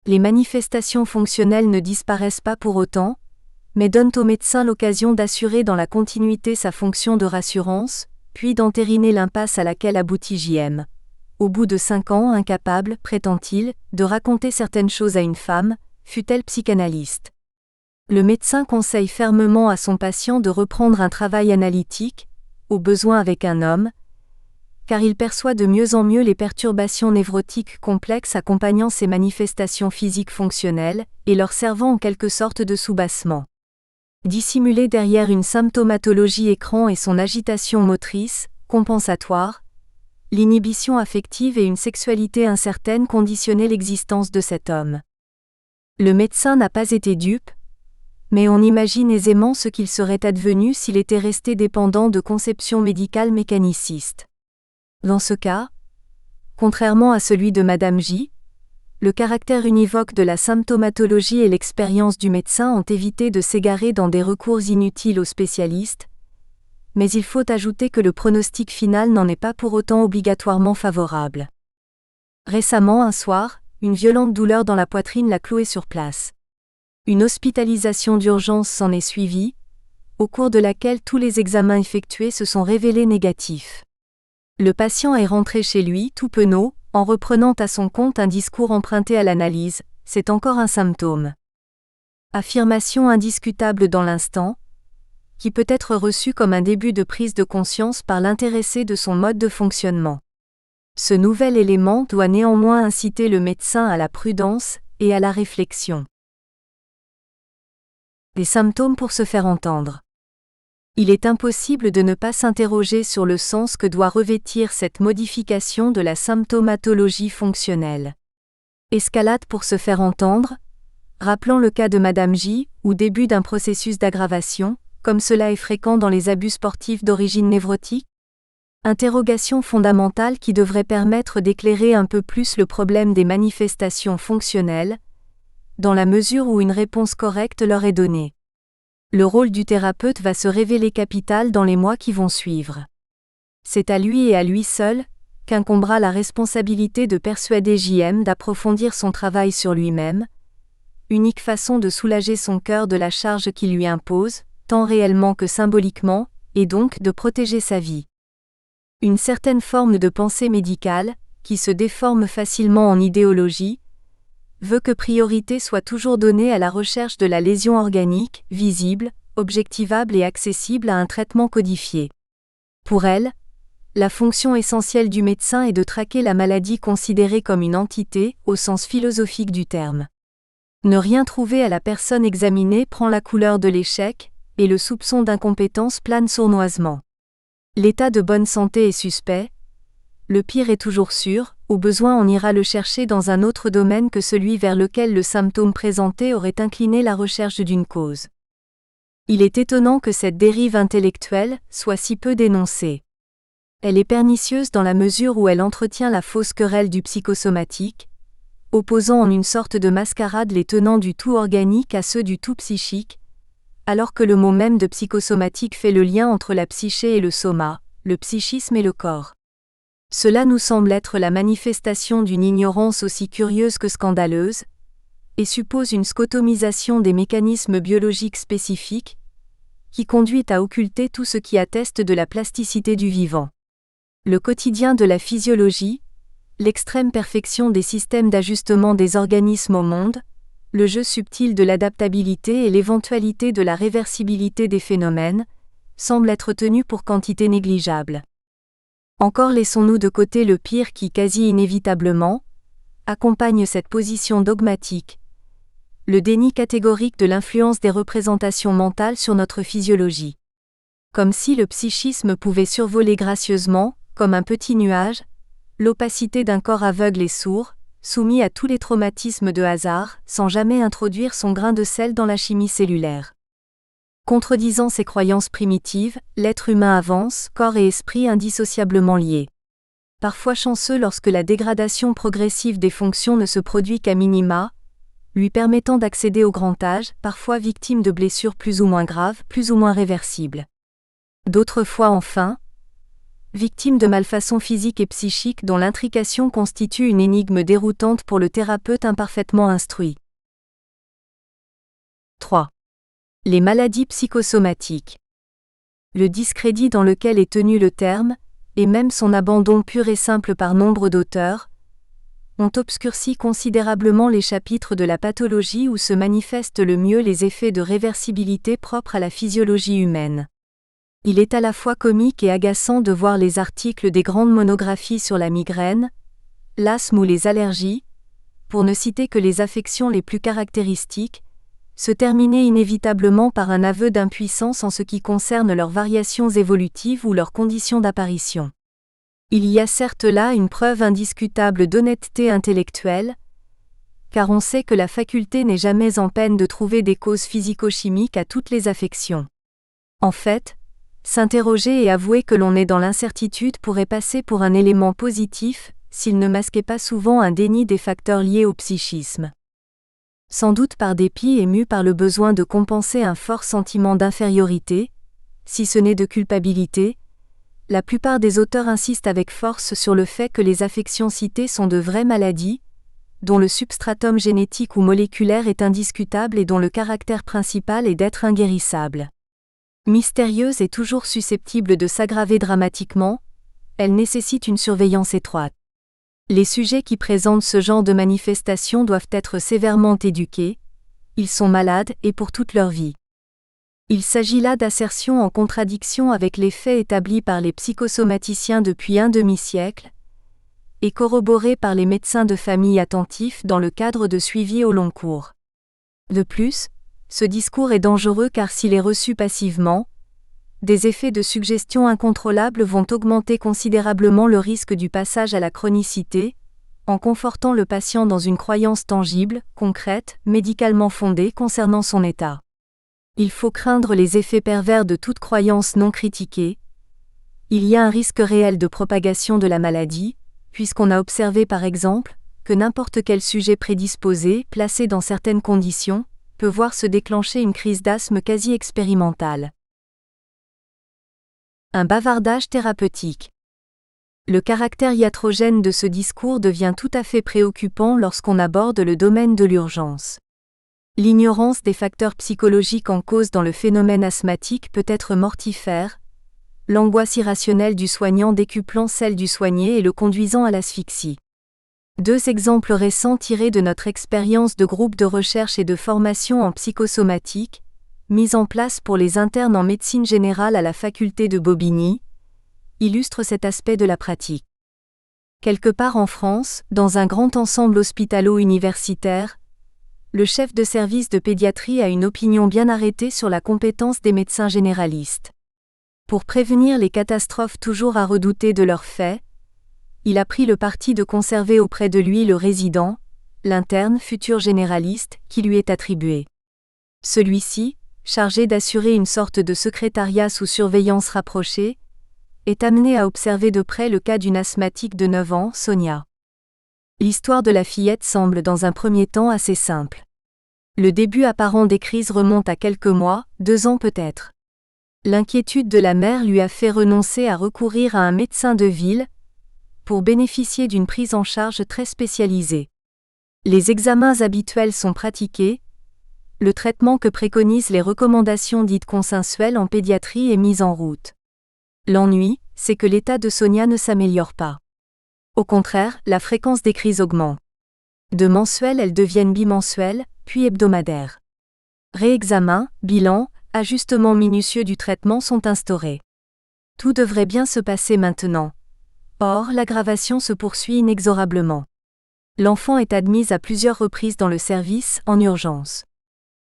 Les manifestations fonctionnelles ne disparaissent pas pour autant, mais donnent au médecin l'occasion d'assurer dans la continuité sa fonction de rassurance, puis d'entériner l'impasse à laquelle aboutit JM. Au bout de 5 ans, incapable, prétend-il, de raconter certaines choses à une femme, fût-elle psychanalyste. Le médecin conseille fermement à son patient de reprendre un travail analytique, au besoin avec un homme, car il perçoit de mieux en mieux les perturbations névrotiques complexes accompagnant ces manifestations physiques fonctionnelles, et leur servant en quelque sorte de soubassement. Dissimulé derrière une symptomatologie écran et son agitation motrice, compensatoire, l'inhibition affective et une sexualité incertaine conditionnaient l'existence de cet homme. Le médecin n'a pas été dupe, mais on imagine aisément ce qu'il serait advenu s'il était resté dépendant de conceptions médicales mécanicistes. Dans ce cas, contrairement à celui de Madame J, le caractère univoque de la symptomatologie et l'expérience du médecin ont évité de s'égarer dans des recours inutiles aux spécialistes, mais il faut ajouter que le pronostic final n'en est pas pour autant obligatoirement favorable. Récemment, un soir, une violente douleur dans la poitrine l'a cloué sur place. Une hospitalisation d'urgence s'en est suivie, au cours de laquelle tous les examens effectués se sont révélés négatifs. Le patient est rentré chez lui, tout penaud, en reprenant à son compte un discours emprunté à l'analyse, c'est encore un symptôme. Affirmation indiscutable dans l'instant, qui peut être reçue comme un début de prise de conscience par l'intéressé de son mode de fonctionnement. Ce nouvel élément doit néanmoins inciter le médecin à la prudence et à la réflexion. Des symptômes pour se faire entendre. Il est impossible de ne pas s'interroger sur le sens que doit revêtir cette modification de la symptomatologie fonctionnelle. Escalade pour se faire entendre, rappelant le cas de Madame J, ou début d'un processus d'aggravation, comme cela est fréquent dans les abus sportifs d'origine névrotique. Interrogation fondamentale qui devrait permettre d'éclairer un peu plus le problème des manifestations fonctionnelles, dans la mesure où une réponse correcte leur est donnée. Le rôle du thérapeute va se révéler capital dans les mois qui vont suivre. C'est à lui et à lui seul qu'incombera la responsabilité de persuader JM d'approfondir son travail sur lui-même, unique façon de soulager son cœur de la charge qu'il lui impose, tant réellement que symboliquement, et donc de protéger sa vie. Une certaine forme de pensée médicale, qui se déforme facilement en idéologie, veut que priorité soit toujours donnée à la recherche de la lésion organique, visible, objectivable et accessible à un traitement codifié. Pour elle, la fonction essentielle du médecin est de traquer la maladie considérée comme une entité, au sens philosophique du terme. Ne rien trouver à la personne examinée prend la couleur de l'échec, et le soupçon d'incompétence plane sournoisement. L'état de bonne santé est suspect, le pire est toujours sûr, au besoin on ira le chercher dans un autre domaine que celui vers lequel le symptôme présenté aurait incliné la recherche d'une cause. Il est étonnant que cette dérive intellectuelle soit si peu dénoncée. Elle est pernicieuse dans la mesure où elle entretient la fausse querelle du psychosomatique, opposant en une sorte de mascarade les tenants du tout organique à ceux du tout psychique, alors que le mot même de psychosomatique fait le lien entre la psyché et le soma, le psychisme et le corps. Cela nous semble être la manifestation d'une ignorance aussi curieuse que scandaleuse, et suppose une scotomisation des mécanismes biologiques spécifiques, qui conduit à occulter tout ce qui atteste de la plasticité du vivant. Le quotidien de la physiologie, l'extrême perfection des systèmes d'ajustement des organismes au monde, le jeu subtil de l'adaptabilité et l'éventualité de la réversibilité des phénomènes, semblent être tenus pour quantité négligeable. Encore laissons-nous de côté le pire qui, quasi inévitablement, accompagne cette position dogmatique, le déni catégorique de l'influence des représentations mentales sur notre physiologie. Comme si le psychisme pouvait survoler gracieusement, comme un petit nuage, l'opacité d'un corps aveugle et sourd, soumis à tous les traumatismes de hasard, sans jamais introduire son grain de sel dans la chimie cellulaire. Contredisant ces croyances primitives, l'être humain avance, corps et esprit indissociablement liés. Parfois chanceux lorsque la dégradation progressive des fonctions ne se produit qu'à minima, lui permettant d'accéder au grand âge, parfois victime de blessures plus ou moins graves, plus ou moins réversibles. D'autres fois enfin, victime de malfaçons physiques et psychiques dont l'intrication constitue une énigme déroutante pour le thérapeute imparfaitement instruit. 3. Les maladies psychosomatiques. Le discrédit dans lequel est tenu le terme, et même son abandon pur et simple par nombre d'auteurs, ont obscurci considérablement les chapitres de la pathologie où se manifestent le mieux les effets de réversibilité propres à la physiologie humaine. Il est à la fois comique et agaçant de voir les articles des grandes monographies sur la migraine, l'asthme ou les allergies, pour ne citer que les affections les plus caractéristiques, se terminer inévitablement par un aveu d'impuissance en ce qui concerne leurs variations évolutives ou leurs conditions d'apparition. Il y a certes là une preuve indiscutable d'honnêteté intellectuelle, car on sait que la faculté n'est jamais en peine de trouver des causes physico-chimiques à toutes les affections. En fait, s'interroger et avouer que l'on est dans l'incertitude pourrait passer pour un élément positif, s'il ne masquait pas souvent un déni des facteurs liés au psychisme. Sans doute par dépit et mû par le besoin de compenser un fort sentiment d'infériorité, si ce n'est de culpabilité, la plupart des auteurs insistent avec force sur le fait que les affections citées sont de vraies maladies, dont le substratum génétique ou moléculaire est indiscutable et dont le caractère principal est d'être inguérissable. Mystérieuse et toujours susceptible de s'aggraver dramatiquement, elle nécessite une surveillance étroite. Les sujets qui présentent ce genre de manifestations doivent être sévèrement éduqués, ils sont malades et pour toute leur vie. Il s'agit là d'assertions en contradiction avec les faits établis par les psychosomaticiens depuis un demi-siècle, et corroborés par les médecins de famille attentifs dans le cadre de suivi au long cours. De plus, ce discours est dangereux car s'il est reçu passivement, des effets de suggestion incontrôlables vont augmenter considérablement le risque du passage à la chronicité, en confortant le patient dans une croyance tangible, concrète, médicalement fondée concernant son état. Il faut craindre les effets pervers de toute croyance non critiquée. Il y a un risque réel de propagation de la maladie, puisqu'on a observé par exemple que n'importe quel sujet prédisposé, placé dans certaines conditions, peut voir se déclencher une crise d'asthme quasi expérimentale. Un bavardage thérapeutique. Le caractère iatrogène de ce discours devient tout à fait préoccupant lorsqu'on aborde le domaine de l'urgence. L'ignorance des facteurs psychologiques en cause dans le phénomène asthmatique peut être mortifère, l'angoisse irrationnelle du soignant décuplant celle du soigné et le conduisant à l'asphyxie. 2 exemples récents tirés de notre expérience de groupe de recherche et de formation en psychosomatique, mise en place pour les internes en médecine générale à la faculté de Bobigny, illustrent cet aspect de la pratique. Quelque part en France, dans un grand ensemble hospitalo-universitaire, le chef de service de pédiatrie a une opinion bien arrêtée sur la compétence des médecins généralistes. Pour prévenir les catastrophes toujours à redouter de leur fait, il a pris le parti de conserver auprès de lui le résident, l'interne futur généraliste, qui lui est attribué. Celui-ci, chargé d'assurer une sorte de secrétariat sous surveillance rapprochée, est amené à observer de près le cas d'une asthmatique de 9 ans, Sonia. L'histoire de la fillette semble dans un premier temps assez simple. Le début apparent des crises remonte à quelques mois, 2 ans peut-être. L'inquiétude de la mère lui a fait renoncer à recourir à un médecin de ville, pour bénéficier d'une prise en charge très spécialisée. Les examens habituels sont pratiqués, le traitement que préconisent les recommandations dites consensuelles en pédiatrie est mis en route. L'ennui, c'est que l'état de Sonia ne s'améliore pas. Au contraire, la fréquence des crises augmente. De mensuelles, elles deviennent bimensuelles, puis hebdomadaires. Réexamen, bilan, ajustements minutieux du traitement sont instaurés. Tout devrait bien se passer maintenant. Or, l'aggravation se poursuit inexorablement. L'enfant est admise à plusieurs reprises dans le service, en urgence.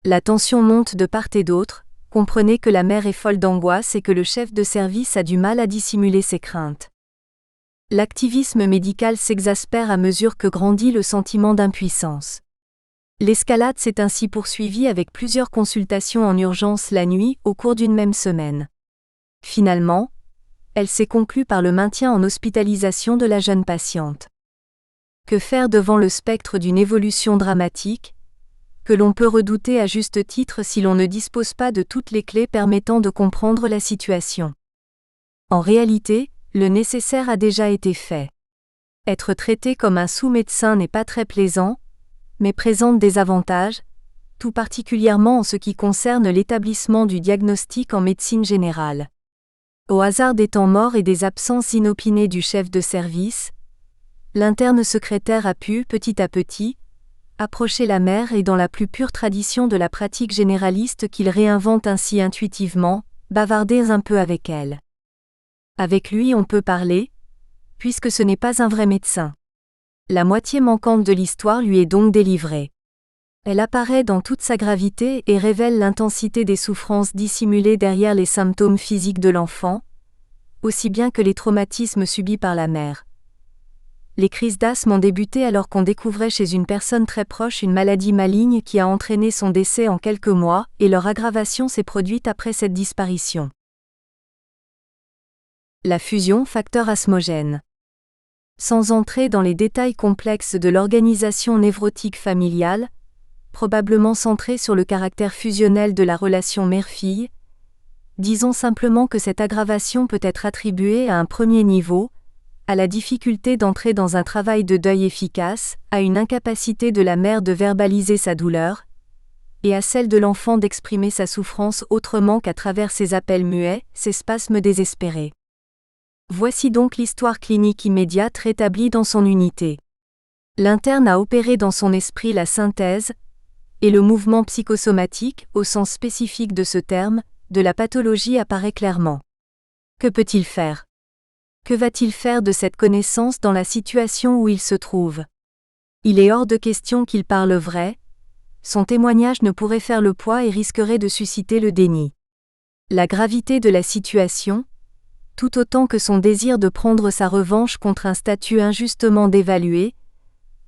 La tension monte de part et d'autre, comprenez que la mère est folle d'angoisse et que le chef de service a du mal à dissimuler ses craintes. L'activisme médical s'exaspère à mesure que grandit le sentiment d'impuissance. L'escalade s'est ainsi poursuivie avec plusieurs consultations en urgence la nuit au cours d'une même semaine. Finalement, elle s'est conclue par le maintien en hospitalisation de la jeune patiente. Que faire devant le spectre d'une évolution dramatique, que l'on peut redouter à juste titre si l'on ne dispose pas de toutes les clés permettant de comprendre la situation? En réalité, le nécessaire a déjà été fait. Être traité comme un sous-médecin n'est pas très plaisant, mais présente des avantages, tout particulièrement en ce qui concerne l'établissement du diagnostic en médecine générale. Au hasard des temps morts et des absences inopinées du chef de service, l'interne secrétaire a pu, petit à petit, approcher la mère et dans la plus pure tradition de la pratique généraliste qu'il réinvente ainsi intuitivement, bavarder un peu avec elle. Avec lui on peut parler, puisque ce n'est pas un vrai médecin. La moitié manquante de l'histoire lui est donc délivrée. Elle apparaît dans toute sa gravité et révèle l'intensité des souffrances dissimulées derrière les symptômes physiques de l'enfant, aussi bien que les traumatismes subis par la mère. Les crises d'asthme ont débuté alors qu'on découvrait chez une personne très proche une maladie maligne qui a entraîné son décès en quelques mois, et leur aggravation s'est produite après cette disparition. La fusion facteur asthmogène. Sans entrer dans les détails complexes de l'organisation névrotique familiale, probablement centrée sur le caractère fusionnel de la relation mère-fille, disons simplement que cette aggravation peut être attribuée à un premier niveau, à la difficulté d'entrer dans un travail de deuil efficace, à une incapacité de la mère de verbaliser sa douleur, et à celle de l'enfant d'exprimer sa souffrance autrement qu'à travers ses appels muets, ses spasmes désespérés. Voici donc l'histoire clinique immédiate rétablie dans son unité. L'interne a opéré dans son esprit la synthèse, et le mouvement psychosomatique, au sens spécifique de ce terme, de la pathologie apparaît clairement. Que peut-il faire ? Que va-t-il faire de cette connaissance dans la situation où il se trouve ? Il est hors de question qu'il parle vrai, son témoignage ne pourrait faire le poids et risquerait de susciter le déni. La gravité de la situation, tout autant que son désir de prendre sa revanche contre un statut injustement dévalué,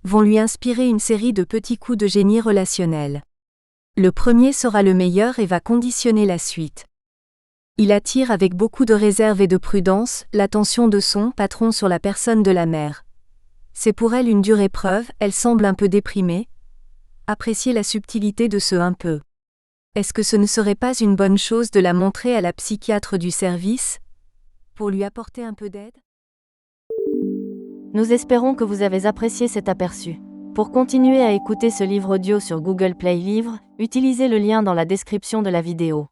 vont lui inspirer une série de petits coups de génie relationnel. Le premier sera le meilleur et va conditionner la suite. Il attire avec beaucoup de réserve et de prudence l'attention de son patron sur la personne de la mère. C'est pour elle une dure épreuve, elle semble un peu déprimée. Appréciez la subtilité de ce un peu. Est-ce que ce ne serait pas une bonne chose de la montrer à la psychiatre du service, pour lui apporter un peu d'aide? Nous espérons que vous avez apprécié cet aperçu. Pour continuer à écouter ce livre audio sur Google Play Livres, utilisez le lien dans la description de la vidéo.